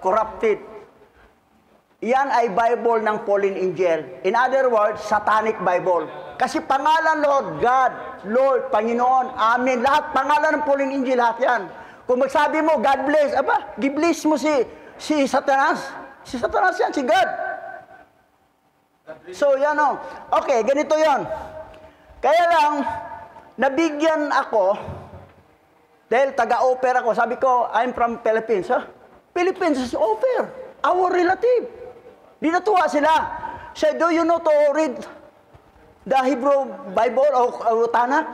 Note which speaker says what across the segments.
Speaker 1: corrupted. Yan ay Bible ng fallen angel. In other words, satanic Bible. Kasi pangalan Lord, God, Lord, Panginoon, Amen. Lahat pangalan ng fallen angel, lahat yan. Kung magsabi mo, God bless, gibless mo si Satanas. Si Satanas yan, si God. So, yan o. Okay, ganito yon. Kaya lang, nabigyan ako, dahil taga-offer ako, sabi ko, I'm from Philippines. Huh? Philippines is offer. Our relative. Di natuwa sila. Said, do you know to read the Hebrew Bible o Tanak?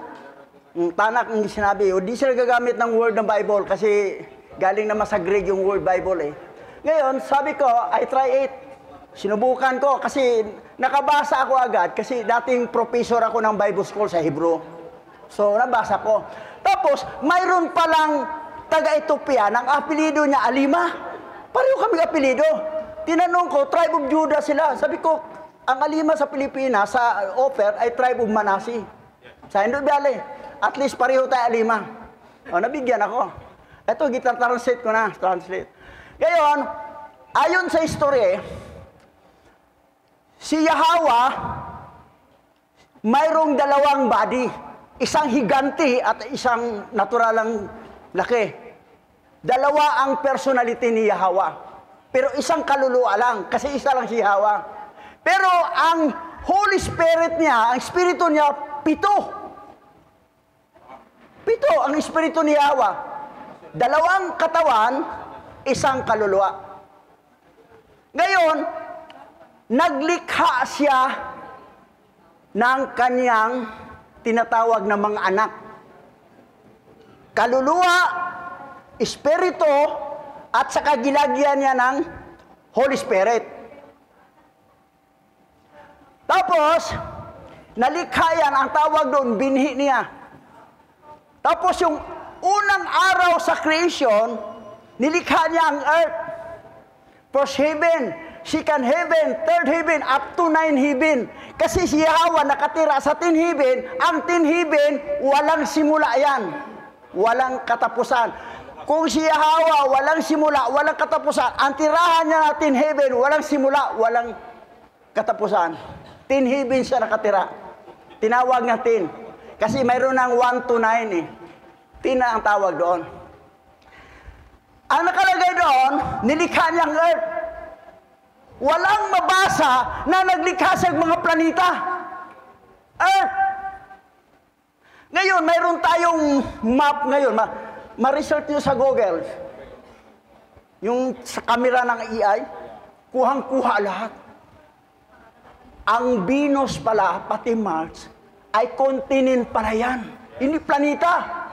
Speaker 1: Tanak ang sinabi. O di sila gagamit ng word ng Bible kasi galing naman sa Greek yung word Bible eh. Ngayon, sabi ko, I try it. Sinubukan ko kasi nakabasa ako agad kasi dating professor ako ng Bible School sa Hebrew. So, nabasa ko. Tapos, mayroon palang taga-Ethiopia, ang apelido niya Alima. Pareho kami apelido. Tinanong ko, tribe of Judah sila. Sabi ko, ang Alima sa Pilipinas, sa offer, ay tribe of Manasi. Sa Indo Valley. At least pareho tayo Alima. O, nabigyan ako. Ito, translate ko na. Translate. Ngayon, ayon sa history, si Yahweh, mayroong dalawang body. Isang higanti at isang naturalang laki. Dalawa ang personality ni Yahweh. Pero isang kaluluwa lang, kasi isa lang si Yahweh. Pero ang Holy Spirit niya, ang Espiritu niya, 7. 7 ang Espiritu ni Yahweh. 2 katawan, isang kaluluwa. Ngayon, naglikha siya ng kanyang tinatawag na mga anak. Kaluluwa, Espiritu, at saka gilagyan niya ng Holy Spirit. Tapos, nalikha yan, ang tawag doon, binhi niya. Tapos yung unang araw sa creation, nilikha niya ang earth. First heaven, second heaven, third heaven, up to 9 heaven. Kasi si Yahweh nakatira sa 10 heaven, ang 10 heaven, walang simula yan. Walang katapusan. Kung si Yahweh walang simula, walang katapusan, ang tirahan niya na 10 heaven, walang simula, walang katapusan. 10 heaven siya nakatira. Tinawag niya 10. Kasi mayroon ng 1 to 9 eh. 10 na ang tawag doon. Ang nakalagay doon, nilikha niya ang earth. Walang mabasa na naglikha sa mga planeta. Earth. Ngayon, mayroon tayong map ngayon. Ma-research nyo sa Google. Yung sa camera ng AI, kuhang-kuha lahat. Ang Venus pala, pati Mars, ay continent pala yan. Hindi planeta.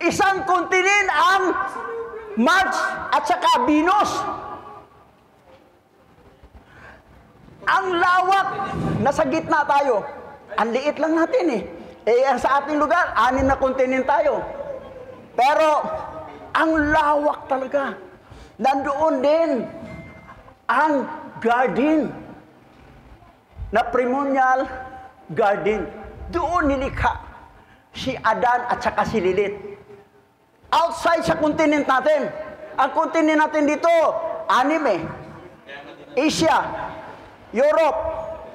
Speaker 1: Isang continent ang Mars at saka Venus. Ang lawak, nasa gitna tayo. Ang liit lang natin eh. Sa ating lugar, 6 na continent tayo. Pero, ang lawak talaga. Nandoon din ang garden na primordial garden. Doon nilikha si Adan at saka si Lilith. Outside sa continent natin. Ang continent natin dito, 6 Asia, Europe,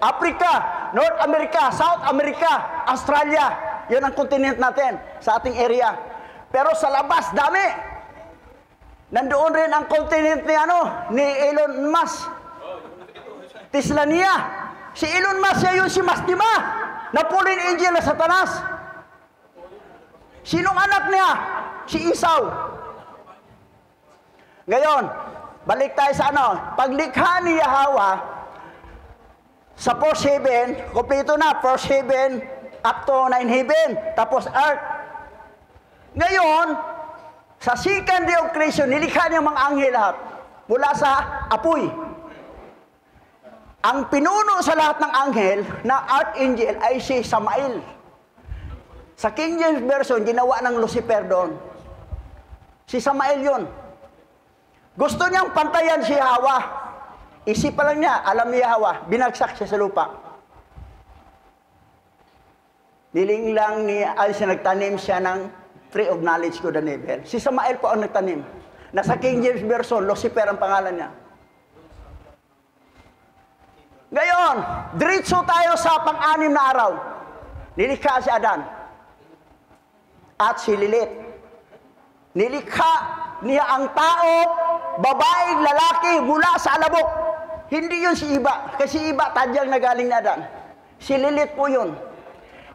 Speaker 1: Africa, North America, South America, Australia. Yun ang continent natin sa ating area. Pero sa labas, dami. Nandoon rin ang continent ni Elon Musk. Tesla niya. Si Elon Musk, siya yun si Mastima. Na fallen angel na Satanas. Sinong anak niya? Si Esau. Ngayon, balik tayo sa paglikha ni Yahweh, sa first heaven, kompleto na, first heaven, up to 9 heaven, tapos earth. Ngayon, sa second day of creation, nilikha niya mga anghel lahat, mula sa apoy. Ang pinuno sa lahat ng anghel na archangel ay si Samael. Sa King James Version, ginawa ng Lucifer doon. Si Samael yun. Gusto niyang pantayan si Yahweh. Isip pa lang niya, alam ni Yahweh, binagsak siya sa lupa. Niling lang ni Alisa nagtanim siya ng tree of knowledge good and evil. Si Samael po ang nagtanim. Nasa King James Version, Lucifer ang pangalan niya. Ngayon, diretso tayo sa pang-anim na araw. Nilikha si Adan at si Lilith. Nilikha niya ang tao, babaeng lalaki mula sa alabok. Hindi yun si Iba. Kasi Iba, tadyang na galing ni Adan. Si Lilith po yun.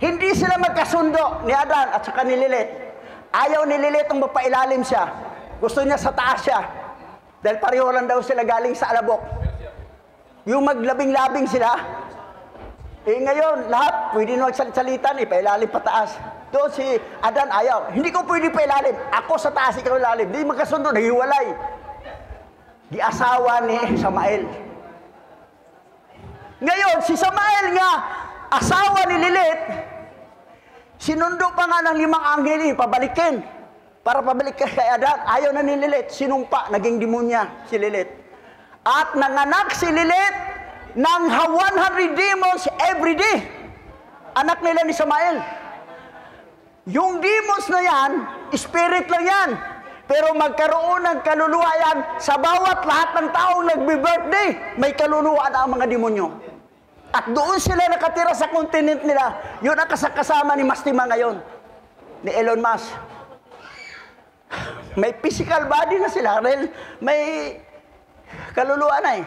Speaker 1: Hindi sila magkasundo ni Adan at saka ni Lilith. Ayaw ni Lilith ang mapailalim siya. Gusto niya sa taas siya. Dahil pareho lang daw sila galing sa alabok. Yung maglabing-labing sila, ngayon, lahat pwede nung magsalitan, ipailalim pataas. Doon si Adan ayaw. Hindi ko pwede pailalim. Ako sa taas, ikaw ilalim. Hindi magkasundo, nahiwalay. Di-asawa ni Samael. Ngayon, si Samael nga, asawa ni Lilith, sinundo pa nga ng 5 anghel, pabalikin. Para pabalik kay Adan. Ayaw na ni Lilith. Sinumpa, naging demonya si Lilith. At nanganak si Lilith ng 100 demons every day. Anak nila ni Samael. Yung demons na yan, spirit lang yan. Pero magkaroon ng kaluluwa yan sa bawat lahat ng taong nagbe-birthday. May kaluluwa na ang mga demonyo. At doon sila nakatira sa continent nila. Yun ang kasama ni Mastima ngayon. Ni Elon Musk. May physical body na sila. May kaluluwa na eh.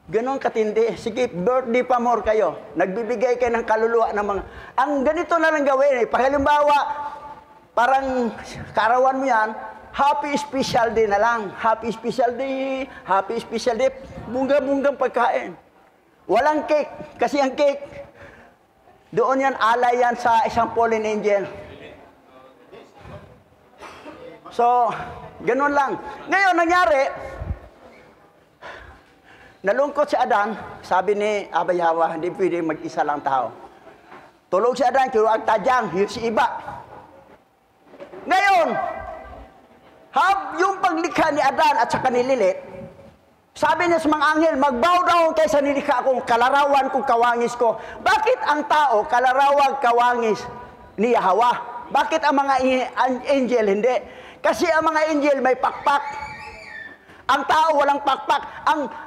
Speaker 1: Ganon katindi. Sige, birthday pa more kayo. Nagbibigay kayo ng kaluluwa ng mga... Ang ganito na lang gawin eh. Paghalimbawa, parang karawan mo yan, happy special day na lang. Happy special day, happy special day. Bunga-bungang pagkain. Walang cake. Kasi ang cake, doon yan, alay yan sa isang fallen angel. So, ganon lang. Ngayon, nangyari, nalungkot si Adan, sabi ni Abay Hawa, hindi pwede mag-isa lang tao. Tulog si Adan, kinuha ang tadyang, yun si Iba. Ngayon, yung paglikha ni Adan at saka ni Lilith, sabi niya sa mga anghel, mag-bow down kaysa nilikha akong kalarawan kong kawangis ko. Bakit ang tao, kalarawag kawangis ni Yahweh? Bakit ang mga angel hindi? Kasi ang mga angel may pakpak. Ang tao walang pakpak.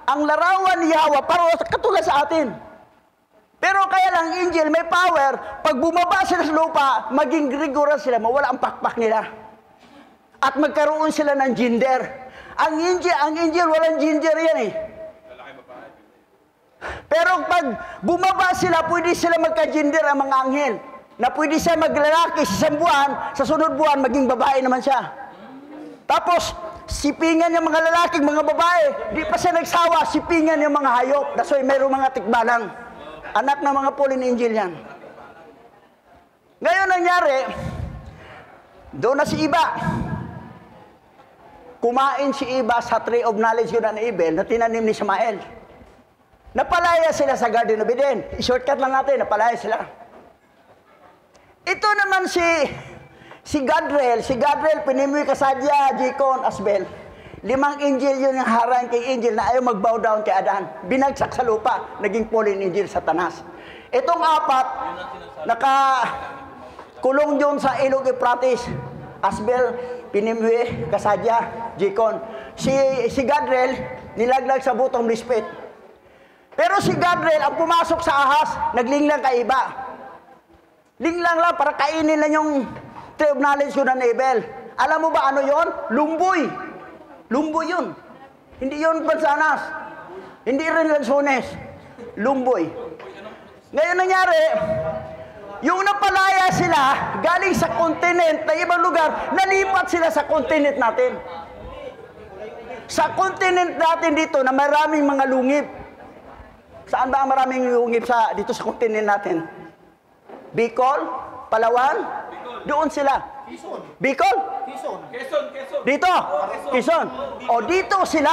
Speaker 1: Ang larawan ni Yahweh para katulad sa atin. Pero kaya lang angel may power, pag bumaba sila sa lupa, maging rigorous sila, mawala ang pakpak nila. At magkaroon sila ng gender. Ang angel walang gender yan eh. Pero pag bumaba sila, pwede sila magka-gender ang mga anghel. Na pwede siya maglalaki sa isang buwan, sa sunod buwan, maging babae naman siya. Tapos, sipingan yung mga lalaking, mga babae. Di pa siya nagsawa, sipingan yung mga hayop. That's why mayroong mga tikbalang. Anak ng mga fallen angel yan. Ngayon nangyari, doon na si Iba. Kumain si Iba sa tree of knowledge yun and evil na tinanim ni Samael. Napalaya sila sa Garden of Eden. I-shortcut lang natin, napalaya sila. Ito naman si Gadriel, Pinimoy, Kasadya, Jikon, Asbel. 5 angel yun yung harang kay angel na ayaw mag-bow down kay Adan. Binagsak sa lupa, naging fallen angel, Satanas. Itong 4, nakakulong yun sa ilog Euphrates. Asbel, Pinimoy, Kasadya, Jikon. Si Gadriel, nilaglag sa butong lispit. Pero si Gadriel, ang pumasok sa ahas, naglinglang kay Iba. Linglang lang para kainin lang yung tree of knowledge yun ng evil. Alam mo ba ano yon? Lumboy. Lumboy yun. Hindi yun bansanas. Hindi rin lansones. Lumboy. Ngayon nangyari, yung napalaya sila, galing sa continent na ibang lugar, nalipat sila sa continent natin. Sa continent natin dito na maraming mga lungib. Saan ba ang maraming lungib dito sa continent natin? Bicol? Palawan? Doon sila.
Speaker 2: Quezon.
Speaker 1: Bicol?
Speaker 2: Quezon.
Speaker 1: Dito? Quezon. O dito sila.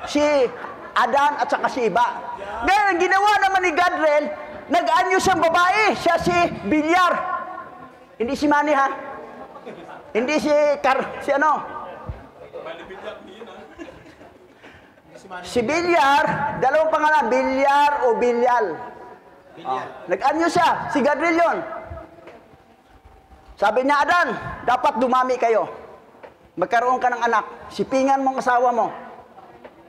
Speaker 1: Si Adan at saka si Iba. Ngayon, ang ginawa naman ni Gadriel, nag-anyo siyang babae. Siya si Bilyar. Hindi si Manny ha? Hindi si ano? Si Bilyar, dalawang pangalan, Bilyar o Bilyal. Nag-anyo siya, si Gadriel yun. Sabi niya, Adan, dapat dumami kayo. magkaroon ka ng anak, sipingan mo ang asawa mo.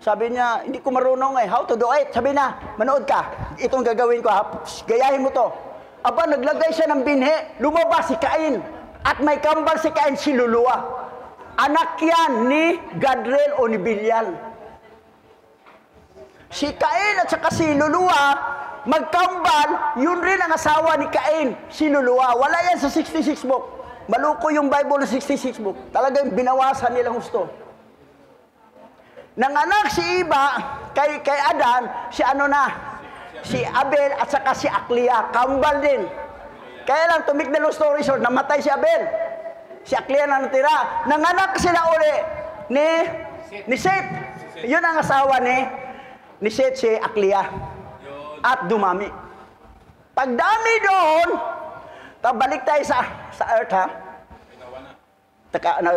Speaker 1: Sabi niya, hindi ko marunong eh. How to do it? Sabi na, manood ka. Itong gagawin ko ha. Gayahin mo to. Aba, naglagay siya ng binhi. Lumabas si Cain. At may kambal si Cain, si Lulua. Anak yan ni Gadriel o ni Bilial. Si Cain at saka si Lulua, magkambal, yun rin ang asawa ni Cain, si Lulua. Wala yan sa 66 book. Maluko yung Bible ng 66 book. Talagang binawasan nilang gusto. Nanganak si Iba kay Adan, si ano na, si Abel at saka si Aklia, kambal din. Kaya lang, to make the long story short, namatay si Abel. Si Aklia na natira. Nanganak sila uli ni Seth. Yun ang asawa ni Seth, si Aklia. At dumami. Pagdami doon, balik tayo sa Earth, ha?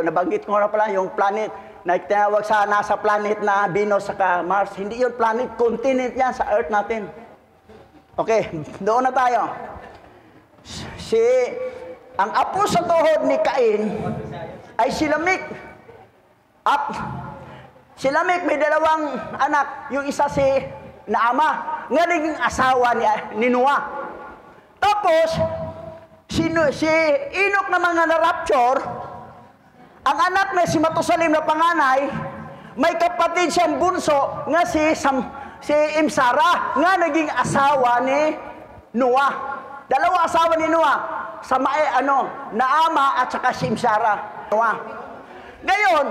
Speaker 1: Nabanggit ko na pala yung planet na tinawag sa nasa planet na Venus saka Mars. Hindi yun planet, continent yan sa Earth natin. Okay, doon na tayo. Ang apo sa tuhod ni Cain ay si Lamech. At si Lamech may dalawang anak. Yung isa si Naama, nga naging asawa ni Noah. Tapos, si Enoch na mga na-rapture, ang anak na si Matusalim na panganay, may kapatid siyang bunso nga si Imsara, nga naging asawa ni Noah. Dalawa asawa ni Noah, Naama at saka si Imsara. Noah. Ngayon,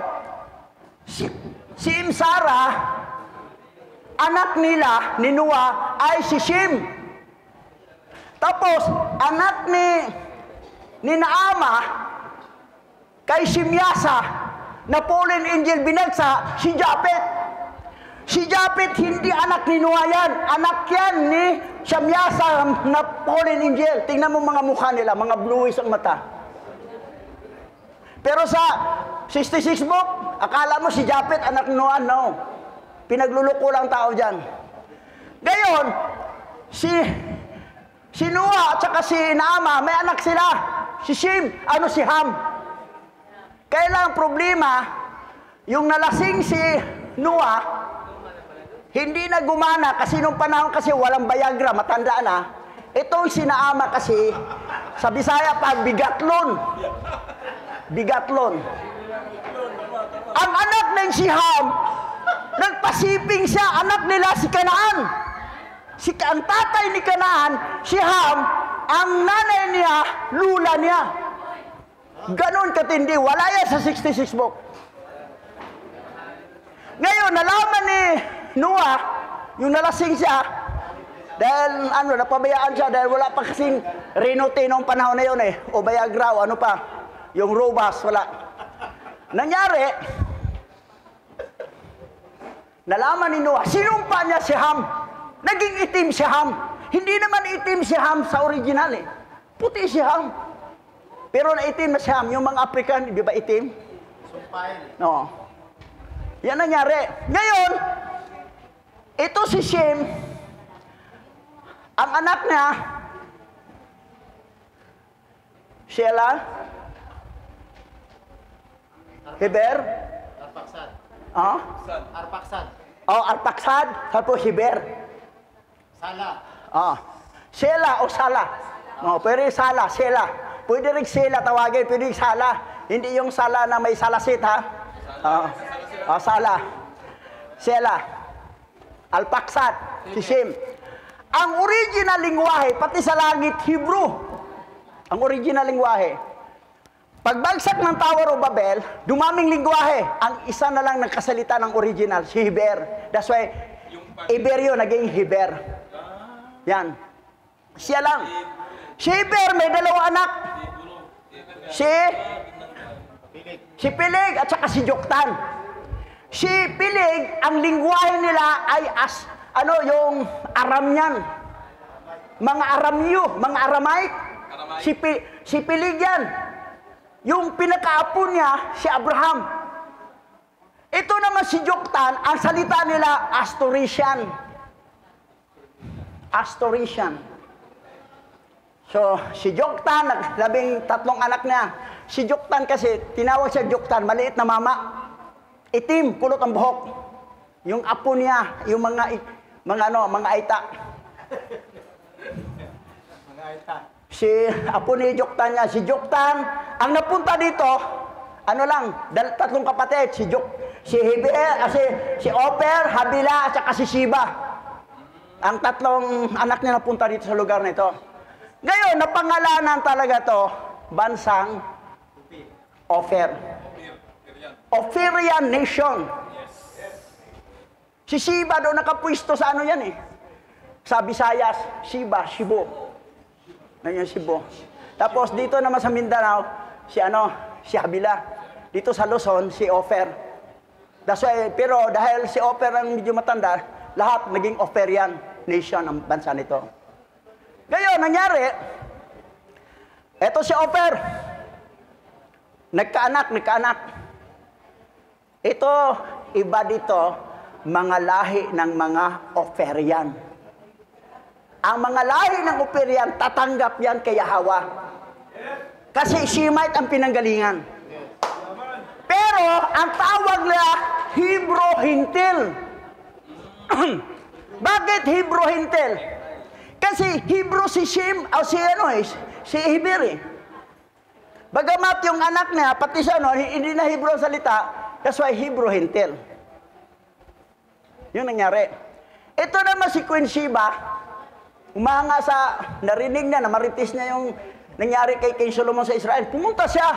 Speaker 1: si Imsara, anak nila ni Noah ay si Shem. Tapos, anak ni Naama, kay Simyasa, na fallen angel binagsa, si Japet. Si Japet, hindi anak ni Noah yan. Anak yan ni Simyasa na fallen angel. Tingnan mo mga mukha nila, mga bluish ang mata. Pero sa 66 book, akala mo si Japet, anak ni Noah? No. Pinagluluko lang tao dyan. Ngayon, si Noah at saka si Naama, may anak sila. Si Shem, si Ham. Kaya lang problema, yung nalasing si Noah, hindi na gumana kasi nung panahon kasi walang Viagra, matanda na. Itong si Naama kasi, sa Bisaya pa, bigatlon. Bigatlon. Ang anak ng si Ham, nagpasiping siya, anak nila si Kanaan. Ang tatay ni Kanaan, si Ham, ang nanay niya, lula niya. Ganon katindi, wala yan sa 66 book. Ngayon, nalaman ni Noah, yung nalasing siya, dahil napabayaan siya, dahil wala pa kasing Renote noong panahon na yun o Viagra o ano pa, yung Robust, wala. Nangyari, nalaman ni Noah, sinumpa niya si Ham. Naging itim si Ham. Hindi naman itim si Ham sa original Puti si Ham. Pero naitim na si Ham. Yung mga African, di ba itim? Sumpayan. No. Yan nangyari. Ngayon, ito si Shem, ang anak niya, Sheila, Heber,
Speaker 2: Arpaksad.
Speaker 1: Arpaksad. Arpaksad. Tapos Heber.
Speaker 2: Sala.
Speaker 1: Sheila o Sala. Pero yung Sala, Sheila. Pwede rin Sheila tawagin, pwede rin Sala. Hindi yung Sala na may salasit, ha? Sala. Sheila. Alpaksad. Si Shem. Ang original lingwahe, pati sa langit, Hebrew. Ang original lingwahe. Pagbagsak ng Tower of Babel, dumaming lingwahe. Ang isa na lang nagkasalita ng original, si Heber. That's why, Iberio naging Heber. Yan. Siya lang. Si Heber may dalawang anak. Si Pilig at saka si Joktan. Si Pilig, ang lingwahe nila ay yung Aramyan. Mga Aramyo, mga Aramaic. Si Pilig yan. Yung pinakaapo niya, si Abraham. Ito naman si Joktan, ang salita nila, Astorician. Astorician. So, si Joktan, 13 anak niya. Si Joktan kasi, tinawag siya Joktan, maliit na mama. Itim, kulot ang buhok. Yung apo niya, yung mga aita.
Speaker 2: Mga aita.
Speaker 1: Si apo ni Joktan niya, si Joktan, ang napunta dito, ano lang, tatlong kapatid, si Oper, Habila, at saka si Shiba. Ang tatlong anak niya napunta dito sa lugar na ito. Ngayon, napangalanan talaga to, bansang Ophir. Ophirian nation. Si Shiba doon nakapwisto sa ano yan eh. Sa Visayas, Shiba, Shibo. Ngayon Shibo. Tapos dito naman sa Mindanao, si Habila. Dito sa Luzon, si Ophir. Pero dahil si Ophir ang medyo matanda, lahat naging Ophirian nation ang bansa nito. Ngayon, nangyari, eto si Ophir. Nagkaanak. Ito, iba dito, mga lahi ng mga Ophirian. Ang mga lahi ng Ophirian, tatanggap yan kay Yahweh. Kasi Shemite ang pinanggalingan. Pero, ang tawag nila, Hebrew-Hintil. Bakit Hebrew-Hintil? Kasi Hebrew si Shem, o si Heber eh. Bagamat yung anak niya, pati siya, hindi na Hebrew ang salita, that's why Hebrew-Hintil. Yun nangyari. Ito naman si Queen Sheba, umanga sa, narinig niya, namaritis niya yung nangyari kay King Solomon sa Israel. Pumunta siya.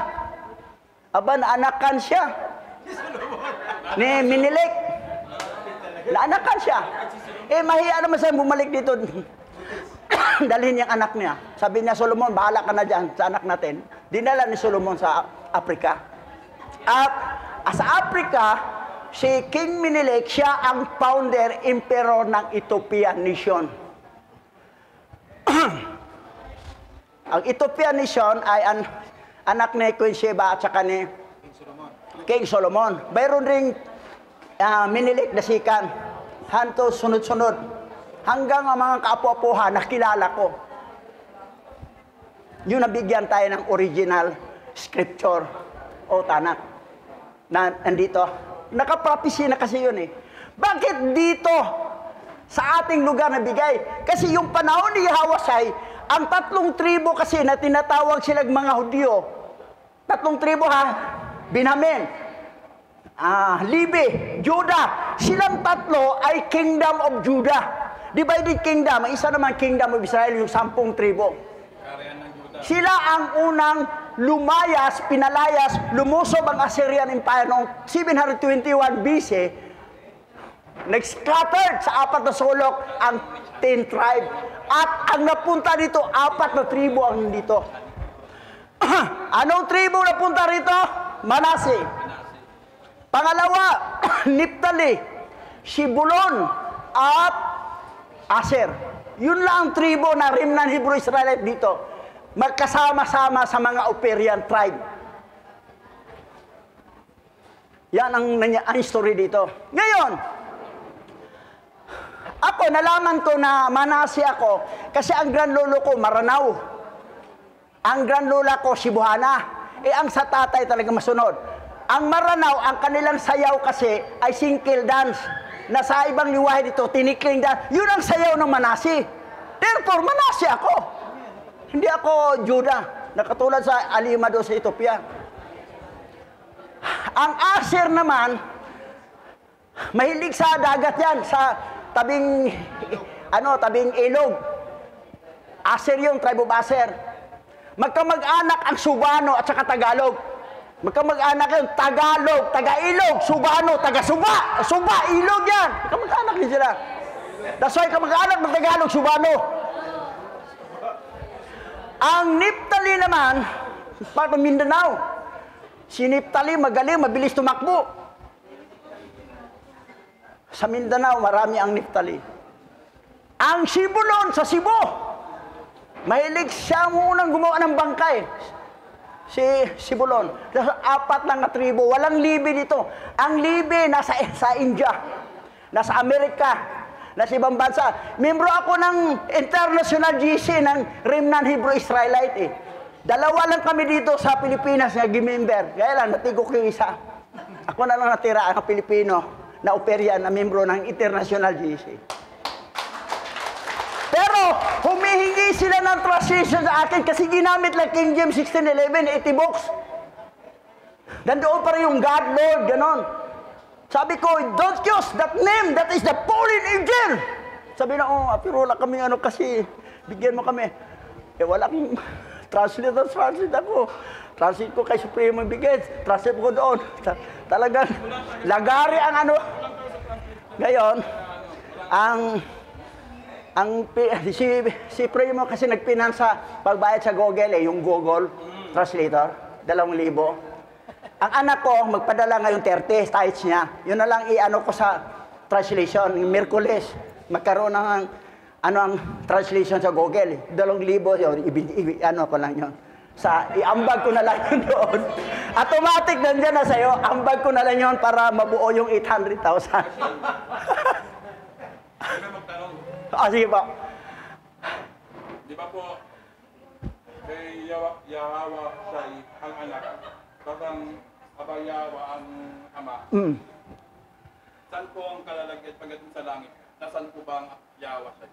Speaker 1: Aba, naanakan siya. Ni Minilik. Naanakan siya. Mahiya naman siya bumalik dito. Dalhin yung anak niya. Sabi niya, Solomon, bahala ka na dyan sa anak natin. Dinala ni Solomon sa Africa. At sa Africa, si King Minilik, siya ang founder, emperor ng Ethiopian nation. Ang Ethiopian nation ay anak ni Queen Sheba at saka ni King Solomon. Mayroon ring Minilik na sikan. Hanto sunod-sunod. Hanggang ang mga kaapo-apuhan, nakilala ko. Yun nabigyan tayo ng original scripture o tanak. Na nandito. Nakaprophecy na kasi yun eh. Bakit dito sa ating lugar nabigay? Kasi yung panahon ni Yahweh, ang 3 tribo kasi na tinatawag silang mga Hudyo. 3 tribo ha, Benjamin, Levi, Judah. Silang 3 ay Kingdom of Judah. Divided kingdom. Ang isa naman Kingdom of Israel, yung 10 tribo. Sila ang unang lumayas, pinalayas, lumusob ang Assyrian Empire noong 721 BC. Nag-scattered sa 4 na sulok ang 10 tribe. At ang napunta dito, 4 na tribo ang dito. Anong tribo napunta rito? Manase. Pangalawa, Naphtali, Zebulon, at Aser. Yun lang ang tribo na remnant Hebrew Israelite dito. Magkasama-sama sa mga Ophirian tribe. Yan ang story dito. Ngayon, ako, nalaman ko na Manase ako kasi ang grandlolo ko, Maranao. Ang grandlola ko, Cebuana. Ang sa tatay talaga masunod. Ang Maranao, ang kanilang sayaw kasi ay singkil dance. Na sa ibang liwahe dito, tinikling dance. Yun ang sayaw ng Manase. Therefore, Manase ako. Hindi ako Judah, na katulad sa Alima do sa Ethiopia. Ang Aser naman, mahilig sa dagat yan, sa tabing ilog. Aser yung tribe of Aser. Magkamag-anak ang Subano at saka Tagalog. Magkamag-anak yung Tagalog, Taga-Ilog, Subano, Taga-Suba. Suba, Ilog yan. Magkamag-anak din sila. That's why kamag-anak ng Tagalog, Subano. Ang Naphtali naman, part of Mindanao. Si Naphtali magaling, mabilis tumakbo. Sa Mindanao, marami ang Naphtali. Ang Zebulon sa Cebu. Mahilig siya munang gumawa ng bangkay. Si Zebulon. 4 lang na tribo. Walang Levi dito. Ang Levi nasa India. Nasa Amerika. Nasa ibang bansa. Membro ako ng International GC ng Remnant Hebrew Israelite eh. Dalawa lang kami dito sa Pilipinas na gimember. Kaya lang, natigok yung isa. Ako na lang natira, ang Pilipino, na operyan, na membro ng International GC. Pero, humihingi sila ng translation sa akin kasi ginamit lang King James 1611, 80 books. Nandoon pa rin yung God, Lord, ganon. Sabi ko, don't use that name, that is the Pauline angel. Sabi na, pero wala kami kasi, bigyan mo kami. Wala akong translate ako. Translate ko kay Supremo Bigets, translate ko doon. Talagang, lagari ang Ngayon, si Primo kasi nagpinansa pagbayad sa Google yung Google Translator, 2,000. Ang anak ko, magpadala ngayon 30 tithes niya. Yun na lang ko sa translation, Merkules. Magkaroon ng ang translation sa Google. 2,000 yun, ko lang yun. Iambag ko na lang yun doon. Automatic nandiyan na sa'yo, ambag ko na lang yun para mabuo yung 800,000. Sige po.
Speaker 3: Di ba po, kay Yahawa siya ang anak, parang Abayawa ang ama. Saan po ang kalalagyan pagdating sa langit? Nasaan po ba ang Yahawa siya?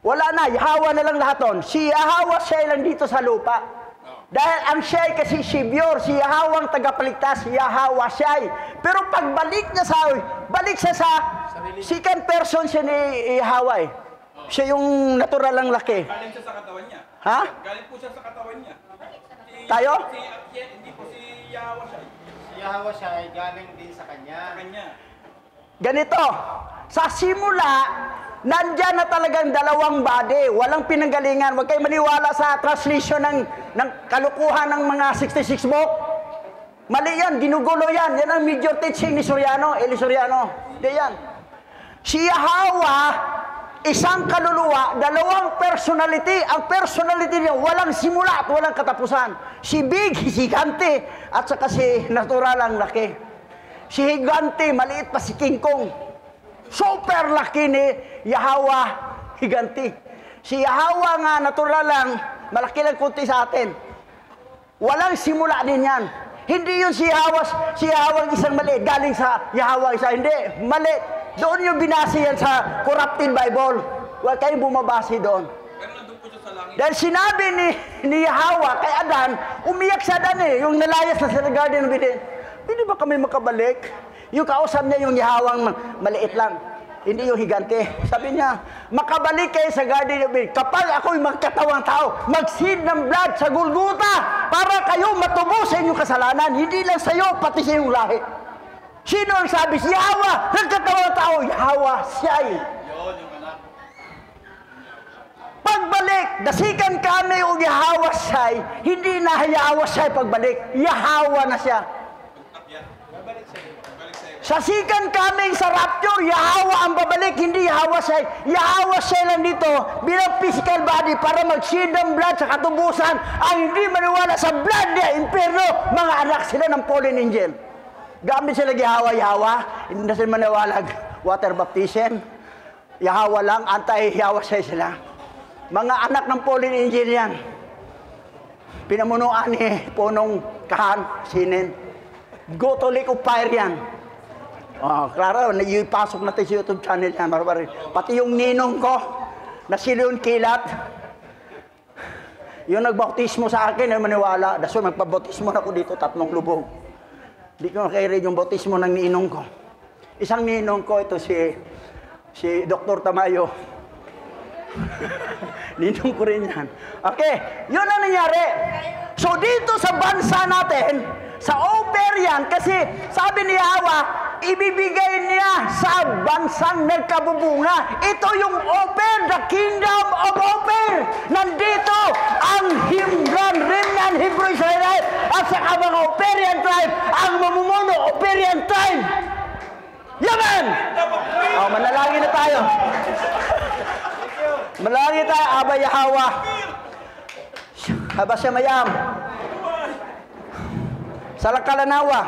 Speaker 1: Wala na, Yahawa na lang lahat on. Si Yahawa siya lang dito sa lupa. Dahil ang siya kasi Savior, si Yahawa ang tagapaligtas, si Yahawa siya. Pero pagbalik niya balik siya sa second person siya ni Yahawa. Siya yung natural lang laki.
Speaker 3: Galing siya sa katawan niya.
Speaker 1: Ha?
Speaker 3: Galing po siya sa katawan niya.
Speaker 1: Tayo?
Speaker 3: Hindi po si Yahawa siya.
Speaker 2: Si Yahweh siya ay galing din sa kanya.
Speaker 3: Sa kanya.
Speaker 1: Ganito, sa simula, nandyan na talagang dalawang body. Walang pinanggalingan. Huwag kayo maniwala sa translation ng kalukuhan ng mga 66 book. Mali yan, ginugulo yan. Yan ang major teaching ni Soriano, Eli Soriano. Hindi yan. Si Yahawa, isang kaluluwa, dalawang personality. Ang personality niya, walang simula at walang katapusan. Si Big, si Higante, at saka si natural ang laki. Si Higante, maliit pa si King Kong. Super laki ni Yahawa Higante. Si Yahawa nga, natural lang, malaki lang kunti sa atin. Walang simula din yan. Hindi yun si Yahawa isang maliit, galing sa Yahawa isa. Hindi, mali. Doon yung binasi yan sa corrupted Bible. Huwag kayong bumabasi doon.
Speaker 3: Pero nandun po siya sa langit.
Speaker 1: Dahil sinabi ni Yahawa kay Adan, umiyak sa Adan yung nalayas na sa Garden of Eden. Pwede ba kami makabalik? Yung kausap niya yung Yahawang maliit lang. Hindi yung higante. Sabi niya, makabalik kayo sa Garden of Eden. Kapag ako'y magkatawang tao, mag-seed ng blood sa Golgotha para kayo matubos sa inyong kasalanan. Hindi lang sa iyo, pati sa iyong lahi. Sino ang sabi? Si Yahawa. Nagkatawang tao, Yahawa siya.
Speaker 3: Yun, yung anak.
Speaker 1: Pagbalik, dasikan kami o Yahawa siya. Hindi na Yahawa siya pagbalik. Yahawa na siya. Sasikan kami sa rapture, Yahawa ang babalik, hindi Yahawa siya. Yahawa siya lang dito bilang physical body para mag-shed ng blood sa katubusan. Ang hindi maniwala sa blood niya, impierno, mga anak sila ng fallen angel. Gamit sila Yahawa, hindi na sila maniwalag. Water baptism, Yahawa lang, anti-Yahawa siya sila. Mga anak ng fallen angel yan. Pinamunuan ni Punong Kahan, Sinin. Go to Lake of Fire yan. Klaro, ipasok natin sa YouTube channel yan. Pati yung ninong ko, na si Leon Kilat, yung nagbautismo sa akin, ay maniwala. Daso magpabautismo na ko dito, 3 lubog. Hindi ko nakairi yung bautismo ng ninong ko. Isang ninong ko, ito si Dr. Tamayo. Ninong ko rin yan. Okay, yun ang nangyari. So dito sa bansa natin, sa offer yan, kasi sabi ni Yahawa, ibibigay niya sa bansang nagkabubunga. Ito yung offer, the kingdom of offer. Nandito ang remnant Hebrew Israelite at saka mga Operian tribe, ang mamumuno Operian tribe. Yaman! Manalangin na tayo. Manalangin tayo, Aba Yahawa. Aba Shamayam. Salakalanawa,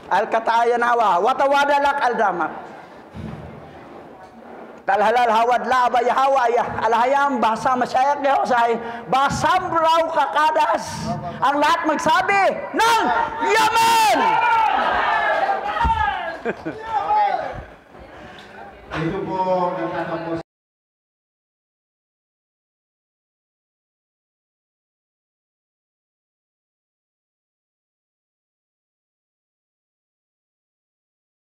Speaker 1: Al-Katayanawa, Watawadalak Al-Damak. Kalhalal hawad la abay hawa ya alahayam bahasa masyayak niya say basam raw kakadas. Ang lahat magsabi ng Yaman.
Speaker 2: Okay. Ito po, nagtatanong po